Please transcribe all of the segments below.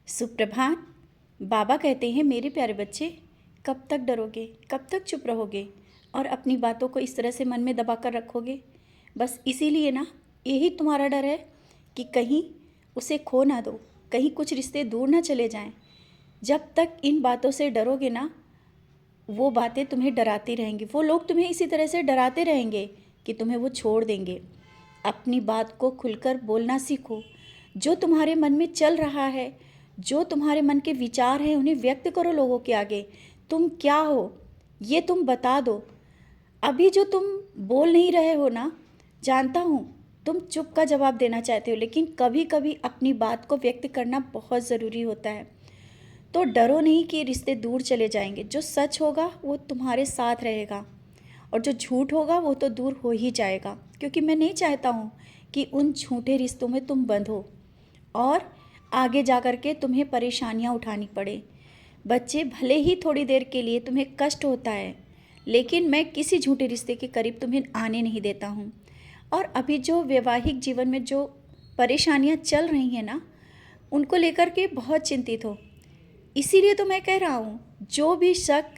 सुप्रभात। बाबा कहते हैं, मेरे प्यारे बच्चे, कब तक डरोगे, कब तक चुप रहोगे और अपनी बातों को इस तरह से मन में दबा कर रखोगे। बस इसीलिए ना, यही तुम्हारा डर है कि कहीं उसे खो ना दो, कहीं कुछ रिश्ते दूर ना चले जाएं। जब तक इन बातों से डरोगे ना, वो बातें तुम्हें डराती रहेंगी, वो लोग तुम्हें इसी तरह से डराते रहेंगे कि तुम्हें वो छोड़ देंगे। अपनी बात को खुलकर बोलना सीखो। जो तुम्हारे मन में चल रहा है, जो तुम्हारे मन के विचार हैं, उन्हें व्यक्त करो लोगों के आगे। तुम क्या हो ये तुम बता दो। अभी जो तुम बोल नहीं रहे हो ना, जानता हूँ तुम चुप का जवाब देना चाहते हो, लेकिन कभी कभी अपनी बात को व्यक्त करना बहुत ज़रूरी होता है। तो डरो नहीं कि रिश्ते दूर चले जाएंगे। जो सच होगा वो तुम्हारे साथ रहेगा और जो झूठ होगा वो तो दूर हो ही जाएगा, क्योंकि मैं नहीं चाहता हूँ कि उन झूठे रिश्तों में तुम बंधो और आगे जा कर के तुम्हें परेशानियाँ उठानी पड़े। बच्चे, भले ही थोड़ी देर के लिए तुम्हें कष्ट होता है, लेकिन मैं किसी झूठे रिश्ते के करीब तुम्हें आने नहीं देता हूँ। और अभी जो वैवाहिक जीवन में जो परेशानियाँ चल रही हैं ना, उनको लेकर के बहुत चिंतित हो। इसीलिए तो मैं कह रहा हूँ, जो भी शक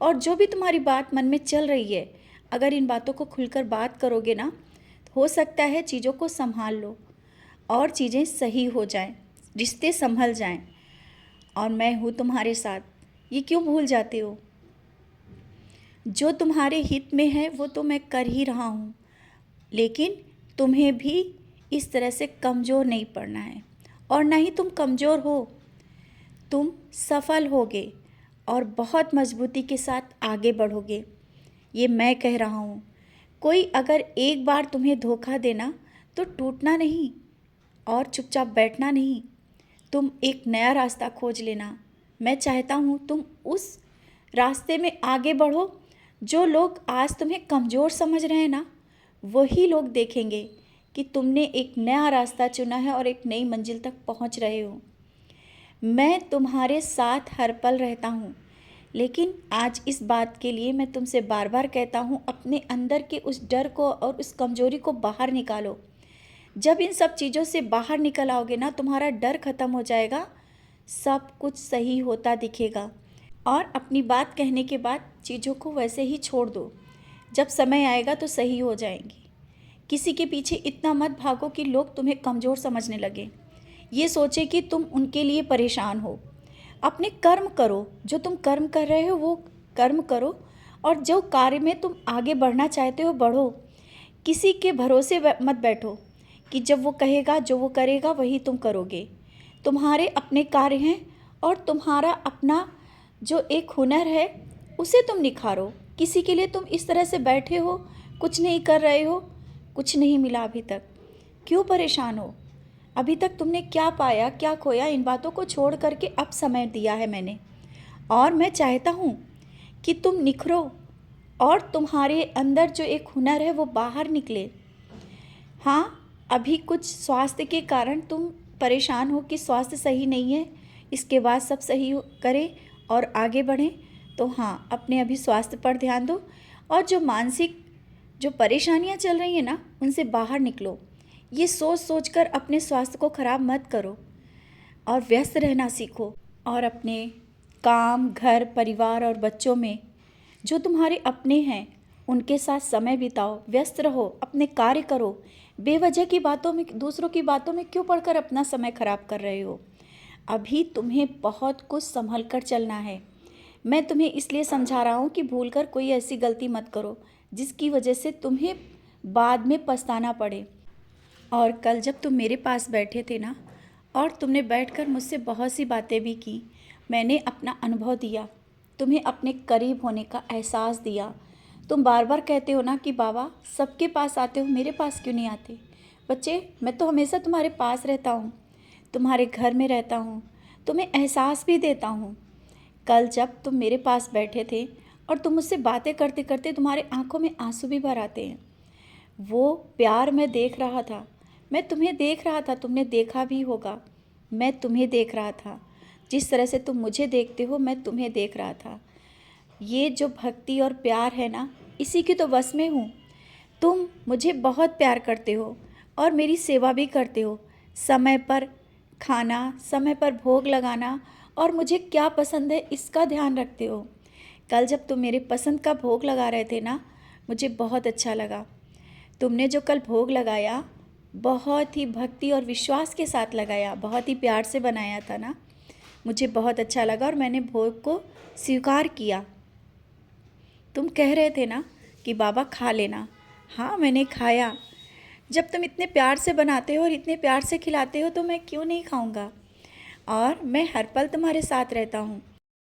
और जो भी तुम्हारी बात मन में चल रही है, अगर इन बातों को खुलकर बात करोगे ना, हो सकता है चीज़ों को संभाल लो और चीज़ें सही हो जाएं, रिश्ते संभल जाएं। और मैं हूँ तुम्हारे साथ। ये क्यों भूल जाते हो? जो तुम्हारे हित में है वो तो मैं कर ही रहा हूँ, लेकिन तुम्हें भी इस तरह से कमज़ोर नहीं पड़ना है। और ना ही तुम कमज़ोर हो, तुम सफल होगे और बहुत मजबूती के साथ आगे बढ़ोगे। ये मैं कह रहा हूँ। कोई अगर एक बार तुम्हें धोखा देना तो टूटना नहीं और चुपचाप बैठना नहीं, तुम एक नया रास्ता खोज लेना। मैं चाहता हूँ तुम उस रास्ते में आगे बढ़ो। जो लोग आज तुम्हें कमज़ोर समझ रहे हैं ना, वही लोग देखेंगे कि तुमने एक नया रास्ता चुना है और एक नई मंजिल तक पहुँच रहे हो। मैं तुम्हारे साथ हर पल रहता हूँ, लेकिन आज इस बात के लिए मैं तुमसे बार बार कहता हूँ, अपने अंदर के उस डर को और उस कमज़ोरी को बाहर निकालो। जब इन सब चीज़ों से बाहर निकल आओगे ना, तुम्हारा डर ख़त्म हो जाएगा, सब कुछ सही होता दिखेगा। और अपनी बात कहने के बाद चीज़ों को वैसे ही छोड़ दो। जब समय आएगा तो सही हो जाएंगी। किसी के पीछे इतना मत भागो कि लोग तुम्हें कमज़ोर समझने लगे, ये सोचे कि तुम उनके लिए परेशान हो। अपने कर्म करो, जो तुम कर्म कर रहे हो वो कर्म करो, और जो कार्य में तुम आगे बढ़ना चाहते हो बढ़ो। किसी के भरोसे मत बैठो कि जब वो कहेगा, जो वो करेगा वही तुम करोगे। तुम्हारे अपने कार्य हैं और तुम्हारा अपना जो एक हुनर है उसे तुम निखारो। किसी के लिए तुम इस तरह से बैठे हो, कुछ नहीं कर रहे हो, कुछ नहीं मिला अभी तक, क्यों परेशान हो? अभी तक तुमने क्या पाया, क्या खोया? इन बातों को छोड़ करके अब समय दिया है मैंने, और मैं चाहता हूँ कि तुम निखरो और तुम्हारे अंदर जो एक हुनर है वो बाहर निकले। हाँ, अभी कुछ स्वास्थ्य के कारण तुम परेशान हो कि स्वास्थ्य सही नहीं है, इसके बाद सब सही करें और आगे बढ़ें। तो हाँ, अपने अभी स्वास्थ्य पर ध्यान दो, और जो मानसिक जो परेशानियाँ चल रही हैं ना, उनसे बाहर निकलो। ये सोच सोच कर अपने स्वास्थ्य को ख़राब मत करो और व्यस्त रहना सीखो। और अपने काम, घर, परिवार और बच्चों में जो तुम्हारे अपने हैं उनके साथ समय बिताओ, व्यस्त रहो, अपने कार्य करो। बेवजह की बातों में, दूसरों की बातों में क्यों पढ़कर अपना समय खराब कर रहे हो? अभी तुम्हें बहुत कुछ संभल कर चलना है। मैं तुम्हें इसलिए समझा रहा हूँ कि भूलकर कोई ऐसी गलती मत करो जिसकी वजह से तुम्हें बाद में पछताना पड़े। और कल जब तुम मेरे पास बैठे थे ना, और तुमने बैठकर मुझसे बहुत सी बातें भी की, मैंने अपना अनुभव दिया, तुम्हें अपने करीब होने का एहसास दिया। तुम बार बार कहते हो ना कि बाबा सबके पास आते हो, मेरे पास क्यों नहीं आते? बच्चे, मैं तो हमेशा तुम्हारे पास रहता हूँ, तुम्हारे घर में रहता हूँ, तुम्हें एहसास भी देता हूँ। कल जब तुम मेरे पास बैठे थे और तुम मुझसे बातें करते करते तुम्हारे आंखों में आंसू भी भर आते हैं, वो प्यार मैं देख रहा था। मैं तुम्हें देख रहा था, तुमने देखा भी होगा। मैं तुम्हें देख रहा था, जिस तरह से तुम मुझे देखते हो मैं तुम्हें देख रहा था। ये जो भक्ति और प्यार है ना, इसी की तो बस में हूँ। तुम मुझे बहुत प्यार करते हो और मेरी सेवा भी करते हो, समय पर खाना, समय पर भोग लगाना और मुझे क्या पसंद है इसका ध्यान रखते हो। कल जब तुम मेरे पसंद का भोग लगा रहे थे ना, मुझे बहुत अच्छा लगा। तुमने जो कल भोग लगाया बहुत ही भक्ति और विश्वास के साथ लगाया, बहुत ही प्यार से बनाया था ना, मुझे बहुत अच्छा लगा और मैंने भोग को स्वीकार किया। तुम कह रहे थे ना कि बाबा खा लेना, हाँ मैंने खाया। जब तुम इतने प्यार से बनाते हो और इतने प्यार से खिलाते हो तो मैं क्यों नहीं खाऊंगा। और मैं हर पल तुम्हारे साथ रहता हूँ।